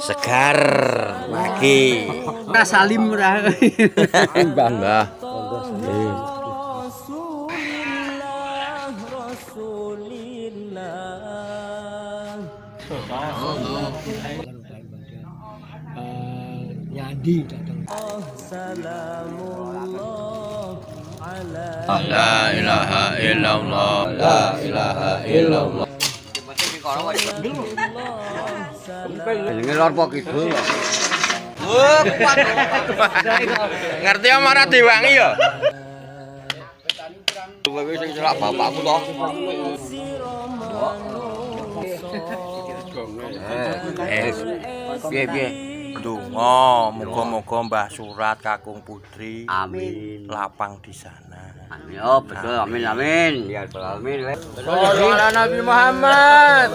Segar lagi. Salim ora. Mbah. Nyandi datang. La ilaha illallah. La ilaha illallah. Ngelor pok iku. Ngerti amarah diwangi ya? Kowe sing celak bapakku to. Piye? Donga, muga-muga Mbah Surat kakung putri Amin. lapang di sana. Amin. Oh, betul. Amin amin. Ya amin. Sallallahu Nabi Muhammad.